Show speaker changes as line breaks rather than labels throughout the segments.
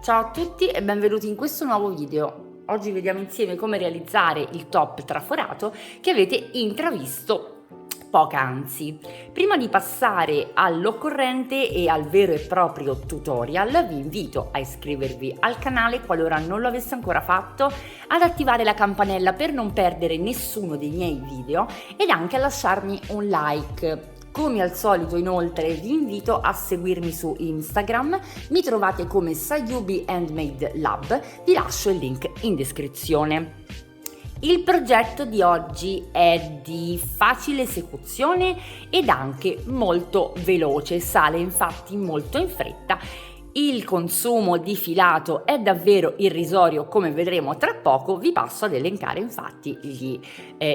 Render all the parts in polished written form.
Ciao a tutti e benvenuti in questo nuovo video. Oggi vediamo insieme come realizzare il top traforato che avete intravisto poc'anzi. Prima di passare all'occorrente e al vero e proprio tutorial, vi invito a iscrivervi al canale qualora non lo aveste ancora fatto, ad attivare la campanella per non perdere nessuno dei miei video ed anche a lasciarmi un like. Come al solito, inoltre, vi invito a seguirmi su Instagram, mi trovate come Sayubi Handmade Lab, vi lascio il link in descrizione. Il progetto di oggi è di facile esecuzione ed anche molto veloce, sale infatti molto in fretta. Il consumo di filato è davvero irrisorio, come vedremo tra poco. Vi passo ad elencare infatti gli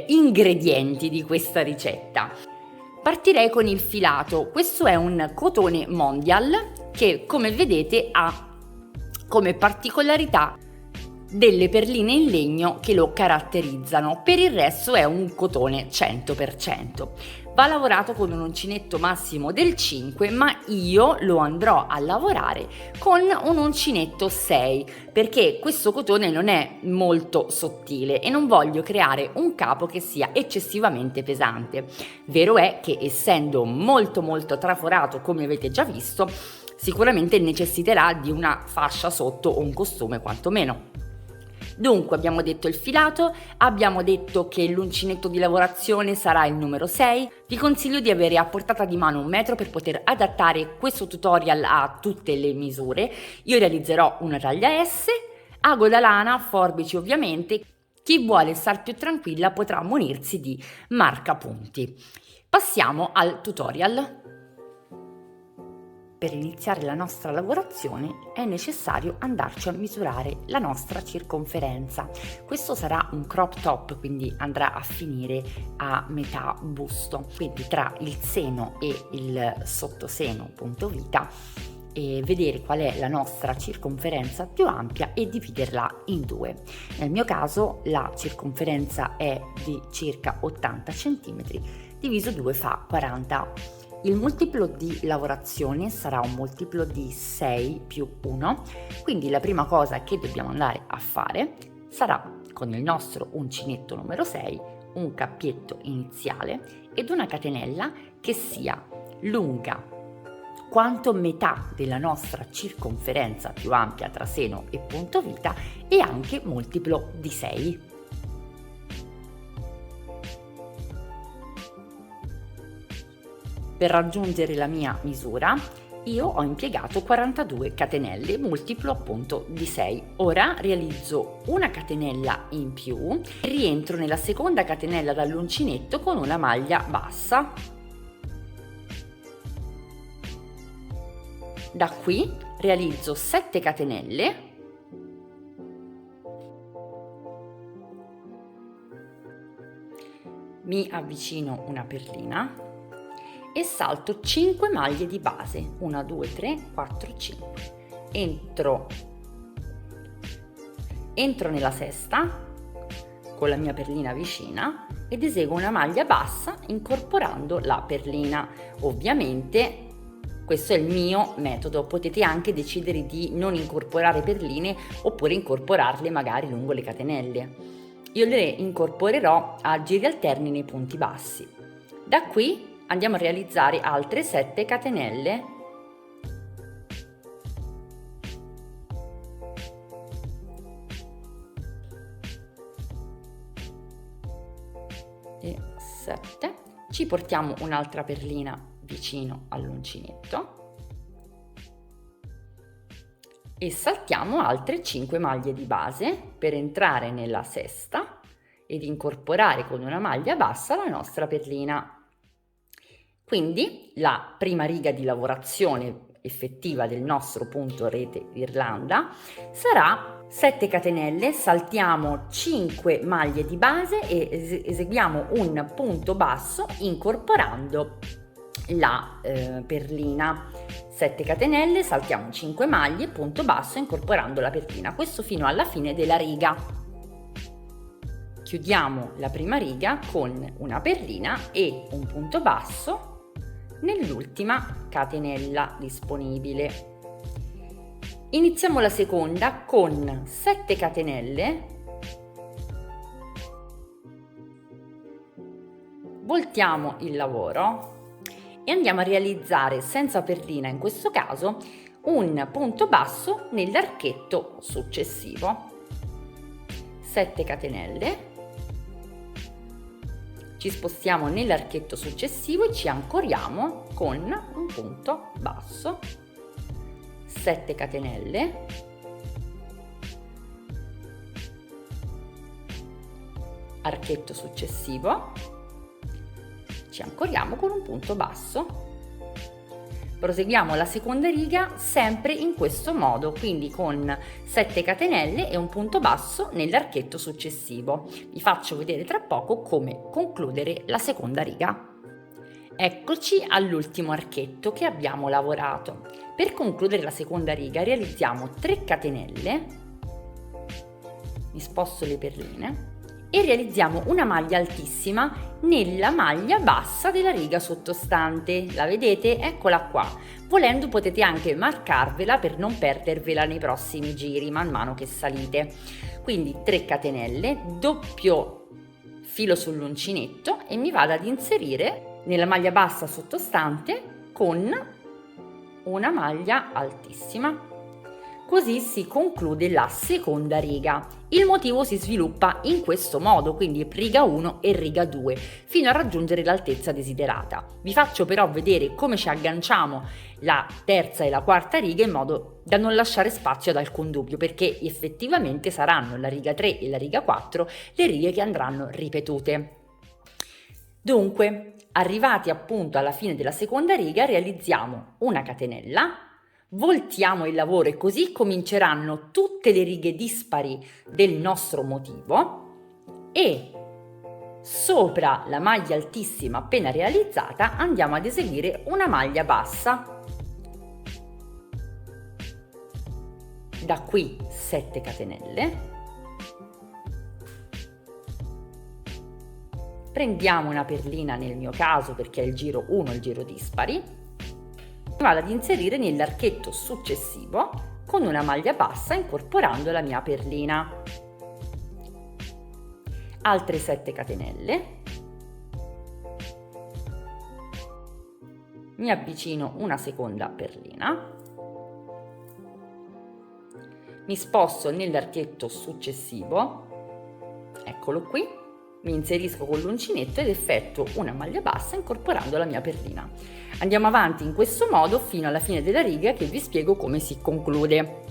ingredienti di questa ricetta. Partirei con il filato. Questo è un cotone Mondial che, come vedete, ha come particolarità delle perline in legno che lo caratterizzano. Per il resto è un cotone 100%. Va lavorato con un uncinetto massimo del 5, ma io lo andrò a lavorare con un uncinetto 6 perché questo cotone non è molto sottile e non voglio creare un capo che sia eccessivamente pesante. Vero è che, essendo molto traforato, come avete già visto, sicuramente necessiterà di una fascia sotto o un costume quantomeno. Dunque, abbiamo detto il filato, abbiamo detto che l'uncinetto di lavorazione sarà il numero 6. Vi consiglio di avere a portata di mano 1 metro per poter adattare questo tutorial a tutte le misure. Io realizzerò una taglia S, ago da lana, forbici ovviamente. Chi vuole star più tranquilla potrà munirsi di marcapunti. Passiamo al tutorial. Per iniziare la nostra lavorazione è necessario andarci a misurare la nostra circonferenza. Questo sarà un crop top, quindi andrà a finire a metà busto, quindi tra il seno e il sottoseno punto vita, e vedere qual è la nostra circonferenza più ampia e dividerla in 2. Nel mio caso la circonferenza è di circa 80 cm, diviso 2 fa 40. Il multiplo di lavorazione sarà un multiplo di 6 più 1, quindi la prima cosa che dobbiamo andare a fare sarà, con il nostro uncinetto numero 6, un cappietto iniziale ed una catenella che sia lunga quanto metà della nostra circonferenza più ampia tra seno e punto vita e anche multiplo di 6. Per raggiungere la mia misura io ho impiegato 42 catenelle, multiplo appunto di 6. Ora realizzo una catenella in più, rientro nella seconda catenella dall'uncinetto con una maglia bassa. Da qui realizzo 7 catenelle, mi avvicino una perlina e salto 5 maglie di base, 1, 2, 3, 4, 5. Entro nella sesta con la mia perlina vicina ed eseguo una maglia bassa incorporando la perlina. Ovviamente questo è il mio metodo, potete anche decidere di non incorporare perline oppure incorporarle magari lungo le catenelle. Io le incorporerò a giri alterni nei punti bassi. Da qui andiamo a realizzare altre 7 catenelle e 7. Ci portiamo un'altra perlina vicino all'uncinetto e saltiamo altre 5 maglie di base per entrare nella sesta ed incorporare con una maglia bassa la nostra perlina. Quindi la prima riga di lavorazione effettiva del nostro punto rete Irlanda sarà 7 catenelle, saltiamo 5 maglie di base e eseguiamo un punto basso incorporando la perlina. 7 catenelle, saltiamo 5 maglie, punto basso incorporando la perlina, questo fino alla fine della riga. Chiudiamo la prima riga con una perlina e un punto basso nell'ultima catenella disponibile. Iniziamo la seconda con 7 catenelle, voltiamo il lavoro e andiamo a realizzare, senza perlina in questo caso, un punto basso nell'archetto successivo. 7 catenelle, ci spostiamo nell'archetto successivo e ci ancoriamo con un punto basso, 7 catenelle, archetto successivo, ci ancoriamo con un punto basso. Proseguiamo la seconda riga sempre in questo modo, quindi con 7 catenelle e un punto basso nell'archetto successivo. Vi faccio vedere tra poco come concludere la seconda riga. Eccoci all'ultimo archetto che abbiamo lavorato. Per concludere la seconda riga realizziamo 3 catenelle, mi sposto le perline, e realizziamo una maglia altissima nella maglia bassa della riga sottostante. La vedete? Eccola qua. Volendo potete anche marcarvela per non perdervela nei prossimi giri man mano che salite. Quindi 3 catenelle, doppio filo sull'uncinetto e mi vado ad inserire nella maglia bassa sottostante con una maglia altissima. Così si conclude la seconda riga. Il motivo si sviluppa in questo modo, quindi riga 1 e riga 2, fino a raggiungere l'altezza desiderata. Vi faccio però vedere come ci agganciamo la terza e la quarta riga in modo da non lasciare spazio ad alcun dubbio, perché effettivamente saranno la riga 3 e la riga 4 le righe che andranno ripetute. Dunque, arrivati appunto alla fine della seconda riga, realizziamo una catenella, voltiamo il lavoro e così cominceranno tutte le righe dispari del nostro motivo e sopra la maglia altissima appena realizzata andiamo ad eseguire una maglia bassa. Da qui 7 catenelle, prendiamo una perlina nel mio caso perché è il giro 1, il giro dispari, vado ad inserire nell'archetto successivo con una maglia bassa incorporando la mia perlina. Altre 7 catenelle, mi avvicino una seconda perlina, mi sposto nell'archetto successivo, eccolo qui, mi inserisco con l'uncinetto ed effettuo una maglia bassa incorporando la mia perlina. Andiamo avanti in questo modo fino alla fine della riga che vi spiego come si conclude.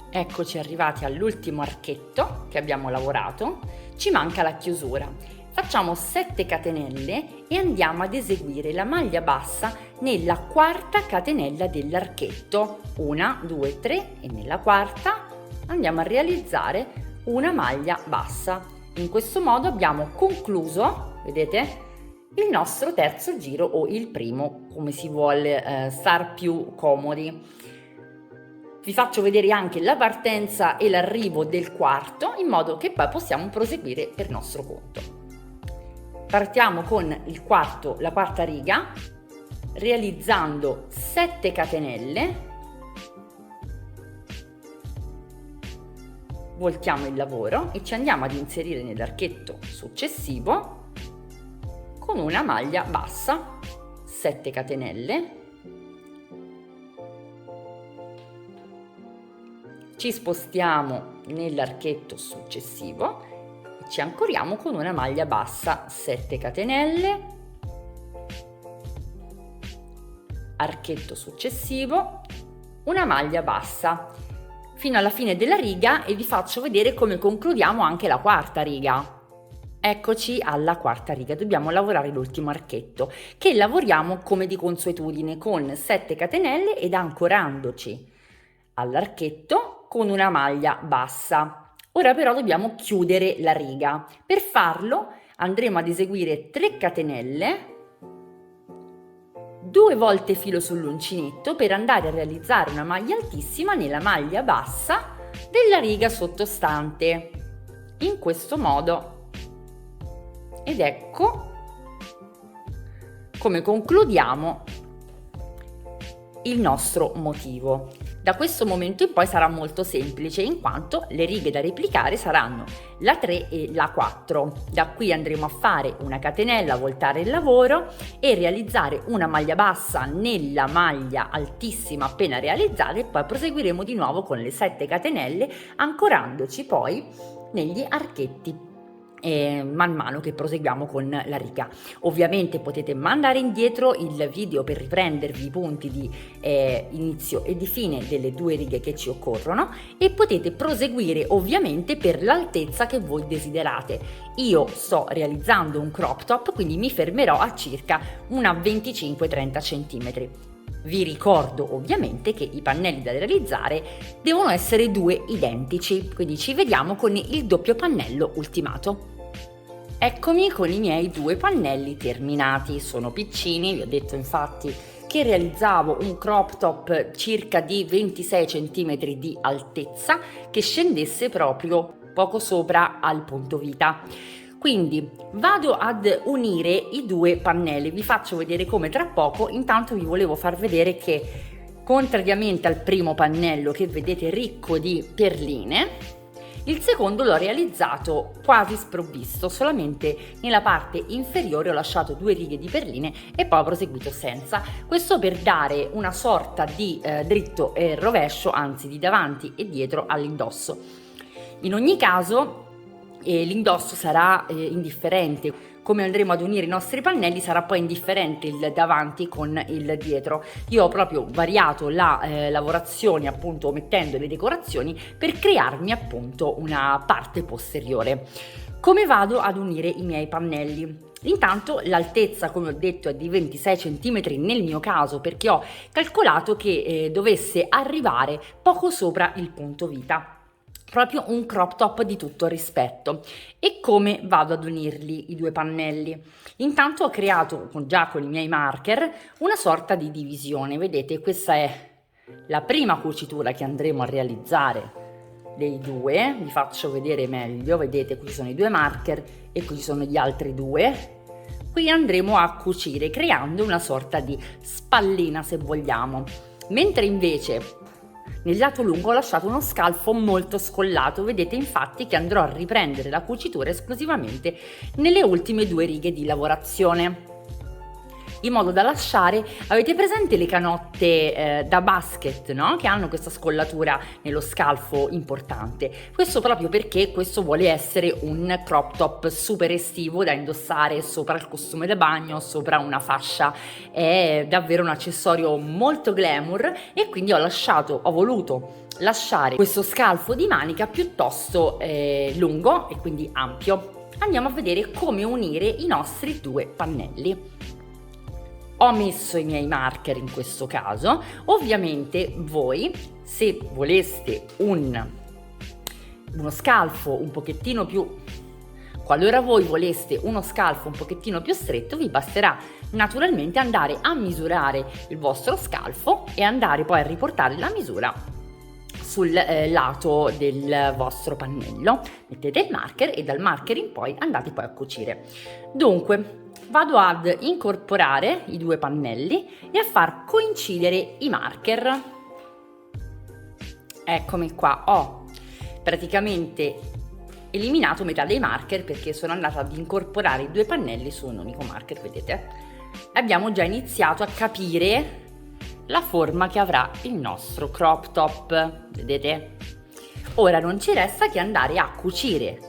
Eccoci arrivati all'ultimo archetto che abbiamo lavorato, ci manca la chiusura. Facciamo 7 catenelle e andiamo ad eseguire la maglia bassa nella quarta catenella dell'archetto. 1, 2, 3 e nella quarta andiamo a realizzare una maglia bassa. In questo modo abbiamo concluso, vedete, il nostro terzo giro o il primo, come si vuole star più comodi. Vi faccio vedere anche la partenza e l'arrivo del quarto, in modo che poi possiamo proseguire per nostro conto. Partiamo con la quarta riga, realizzando 7 catenelle, voltiamo il lavoro e ci andiamo ad inserire nell'archetto successivo con una maglia bassa, 7 catenelle, ci spostiamo nell'archetto successivo e ci ancoriamo con una maglia bassa, 7 catenelle, archetto successivo, una maglia bassa fino alla fine della riga e vi faccio vedere come concludiamo anche la quarta riga. Eccoci alla quarta riga, dobbiamo lavorare l'ultimo archetto che lavoriamo come di consuetudine con 7 catenelle ed ancorandoci all'archetto con una maglia bassa. Ora però dobbiamo chiudere la riga. Per farlo andremo ad eseguire 3 catenelle, 2 volte filo sull'uncinetto per andare a realizzare una maglia altissima nella maglia bassa della riga sottostante, in questo modo. Ed ecco come concludiamo il nostro motivo. Da questo momento in poi sarà molto semplice, in quanto le righe da replicare saranno la 3 e la 4. Da qui andremo a fare una catenella, voltare il lavoro e realizzare una maglia bassa nella maglia altissima appena realizzata, e poi proseguiremo di nuovo con le 7 catenelle, ancorandoci poi negli archetti man mano che proseguiamo con la riga. Ovviamente potete mandare indietro il video per riprendervi i punti di inizio e di fine delle 2 righe che ci occorrono, e potete proseguire ovviamente per l'altezza che voi desiderate. Io sto realizzando un crop top, quindi mi fermerò a circa una 25-30 cm. Vi ricordo ovviamente che i pannelli da realizzare devono essere 2 identici, quindi ci vediamo con il doppio pannello ultimato. Eccomi con i miei 2 pannelli terminati. Sono piccini, vi ho detto infatti che realizzavo un crop top circa di 26 cm di altezza, che scendesse proprio poco sopra al punto vita. Quindi vado ad unire i 2 pannelli, vi faccio vedere come tra poco. Intanto vi volevo far vedere che, contrariamente al primo pannello che vedete ricco di perline, il secondo l'ho realizzato quasi sprovvisto, solamente nella parte inferiore ho lasciato 2 righe di perline e poi ho proseguito senza. Questo per dare una sorta di dritto e rovescio, anzi di davanti e dietro all'indosso. In ogni caso l'indosso sarà indifferente. Come andremo ad unire i nostri pannelli sarà poi indifferente il davanti con il dietro. Io ho proprio variato la lavorazione, appunto mettendo le decorazioni, per crearmi appunto una parte posteriore. Come vado ad unire i miei pannelli? Intanto l'altezza, come ho detto, è di 26 cm nel mio caso, perché ho calcolato che dovesse arrivare poco sopra il punto vita. Proprio un crop top di tutto rispetto. E come vado ad unirli i 2 pannelli? Intanto ho creato già con i miei marker una sorta di divisione. Vedete, questa è la prima cucitura che andremo a realizzare dei 2. Vi faccio vedere meglio. Vedete, qui sono i 2 marker e qui sono gli altri 2. Qui andremo a cucire creando una sorta di spallina, se vogliamo. Mentre invece nel lato lungo ho lasciato uno scalfo molto scollato. Vedete infatti che andrò a riprendere la cucitura esclusivamente nelle ultime 2 righe di lavorazione, in modo da lasciare, avete presente le canotte da basket, no? Che hanno questa scollatura nello scalfo importante. Questo proprio perché questo vuole essere un crop top super estivo da indossare sopra il costume da bagno, sopra una fascia. È davvero un accessorio molto glamour, e quindi ho voluto lasciare questo scalfo di manica piuttosto lungo e quindi ampio. Andiamo a vedere come unire i nostri 2 pannelli. Ho messo i miei marker in questo caso. Ovviamente voi, se voleste uno scalfo un pochettino più, qualora voi voleste uno scalfo un pochettino più stretto, vi basterà naturalmente andare a misurare il vostro scalfo e andare poi a riportare la misura sul lato del vostro pannello. Mettete il marker e dal marker in poi andate poi a cucire. Dunque, vado ad incorporare i 2 pannelli e a far coincidere i marker. Eccomi qua, ho praticamente eliminato metà dei marker perché sono andata ad incorporare i 2 pannelli su un unico marker, vedete? Abbiamo già iniziato a capire la forma che avrà il nostro crop top, vedete? Ora non ci resta che andare a cucire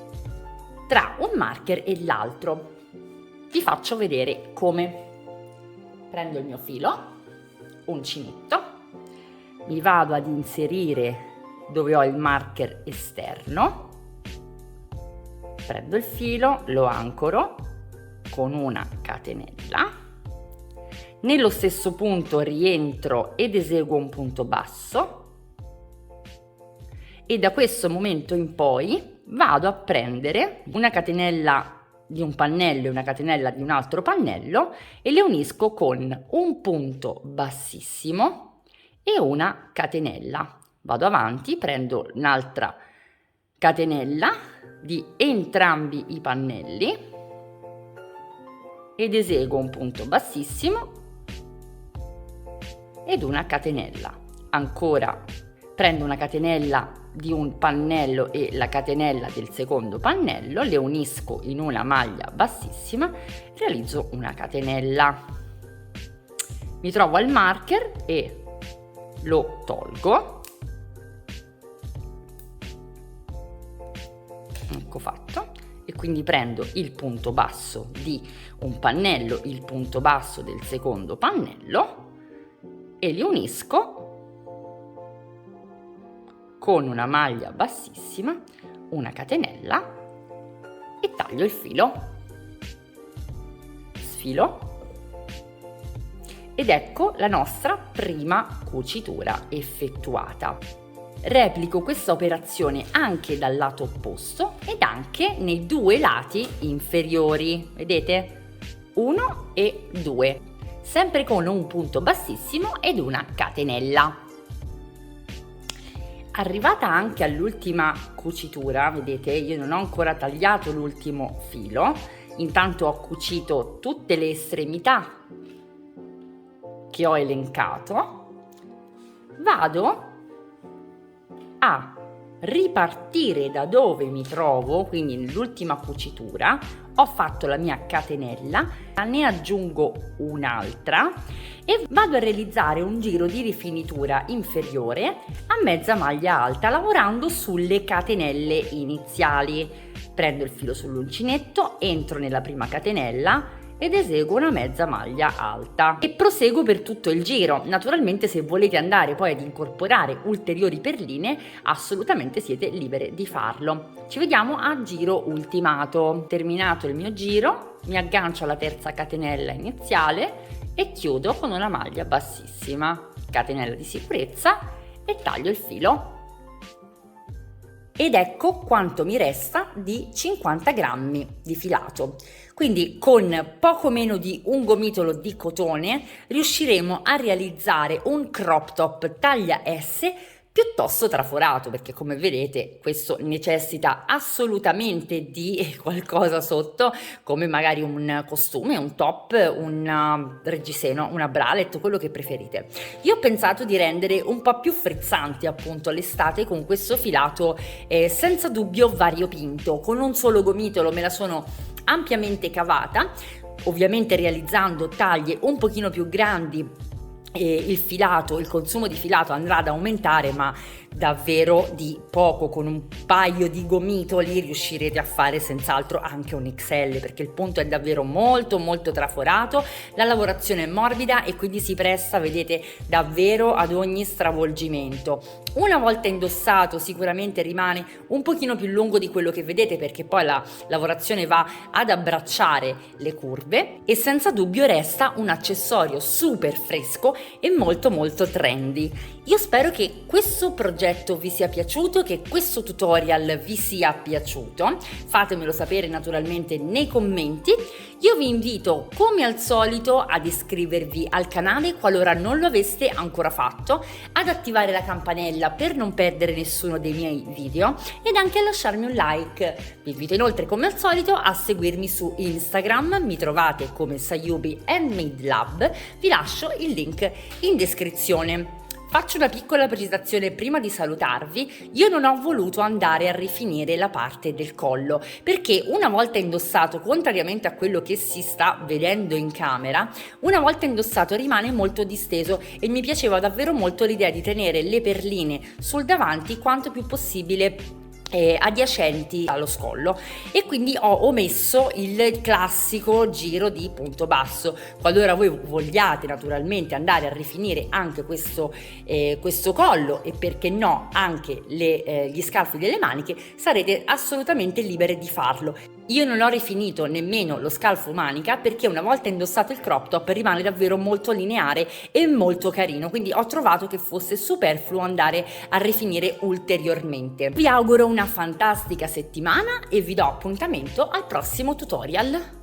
tra un marker e l'altro. Vi faccio vedere come. Prendo il mio filo, uncinetto, mi vado ad inserire dove ho il marker esterno, prendo il filo, lo ancoro con una catenella, nello stesso punto rientro ed eseguo un punto basso, e da questo momento in poi vado a prendere una catenella di un pannello e una catenella di un altro pannello e le unisco con un punto bassissimo e una catenella. Vado avanti, prendo un'altra catenella di entrambi i pannelli ed eseguo un punto bassissimo ed una catenella. Ancora prendo una catenella di un pannello e la catenella del secondo pannello, le unisco in una maglia bassissima, realizzo una catenella. Mi trovo al marker e lo tolgo. Ecco fatto. E quindi prendo il punto basso di un pannello, il punto basso del secondo pannello e li unisco con una maglia bassissima, una catenella e taglio il filo. Sfilo ed ecco la nostra prima cucitura effettuata. Replico questa operazione anche dal lato opposto ed anche nei due lati inferiori, vedete? 1 e 2, sempre con un punto bassissimo ed una catenella. Arrivata anche all'ultima cucitura, vedete, io non ho ancora tagliato l'ultimo filo, intanto ho cucito tutte le estremità che ho elencato, vado a ripartire da dove mi trovo, quindi nell'ultima cucitura ho fatto la mia catenella, ne aggiungo un'altra e vado a realizzare un giro di rifinitura inferiore a mezza maglia alta lavorando sulle catenelle iniziali. Prendo il filo sull'uncinetto, entro nella prima catenella ed eseguo una mezza maglia alta e proseguo per tutto il giro. Naturalmente se volete andare poi ad incorporare ulteriori perline assolutamente siete libere di farlo. Ci vediamo a giro ultimato. Terminato il mio giro mi aggancio alla terza catenella iniziale e chiudo con una maglia bassissima, catenella di sicurezza e taglio il filo. Ed ecco quanto mi resta di 50 grammi di filato. Quindi con poco meno di un gomitolo di cotone riusciremo a realizzare un crop top taglia S piuttosto traforato, perché come vedete questo necessita assolutamente di qualcosa sotto, come magari un costume, un top, un reggiseno, una bralette, quello che preferite. Io ho pensato di rendere un po' più frizzante appunto l'estate con questo filato senza dubbio variopinto, con un solo gomitolo me la sono ampiamente cavata, ovviamente realizzando taglie un pochino più grandi. Il consumo di filato andrà ad aumentare, ma davvero di poco, con un paio di gomitoli riuscirete a fare senz'altro anche un XL, perché il punto è davvero molto molto traforato, la lavorazione è morbida e quindi si presta, vedete, davvero ad ogni stravolgimento. Una volta indossato sicuramente rimane un pochino più lungo di quello che vedete, perché poi la lavorazione va ad abbracciare le curve e senza dubbio resta un accessorio super fresco e molto molto trendy. Io spero che questo progetto vi sia piaciuto, che questo tutorial vi sia piaciuto, fatemelo sapere naturalmente nei commenti. Io vi invito come al solito ad iscrivervi al canale qualora non lo aveste ancora fatto, ad attivare la campanella per non perdere nessuno dei miei video ed anche a lasciarmi un like. Vi invito inoltre come al solito a seguirmi su Instagram, mi trovate come Sayubi Handmade Lab, vi lascio il link in descrizione. Faccio una piccola precisazione prima di salutarvi: io non ho voluto andare a rifinire la parte del collo, perché una volta indossato, contrariamente a quello che si sta vedendo in camera, una volta indossato rimane molto disteso e mi piaceva davvero molto l'idea di tenere le perline sul davanti quanto più possibile adiacenti allo scollo, e quindi ho omesso il classico giro di punto basso. Qualora voi vogliate naturalmente andare a rifinire anche questo collo e perché no anche gli scalfi delle maniche, sarete assolutamente libere di farlo. Io non ho rifinito nemmeno lo scalfo manica perché una volta indossato il crop top rimane davvero molto lineare e molto carino, quindi ho trovato che fosse superfluo andare a rifinire ulteriormente. Vi auguro una fantastica settimana e vi do appuntamento al prossimo tutorial.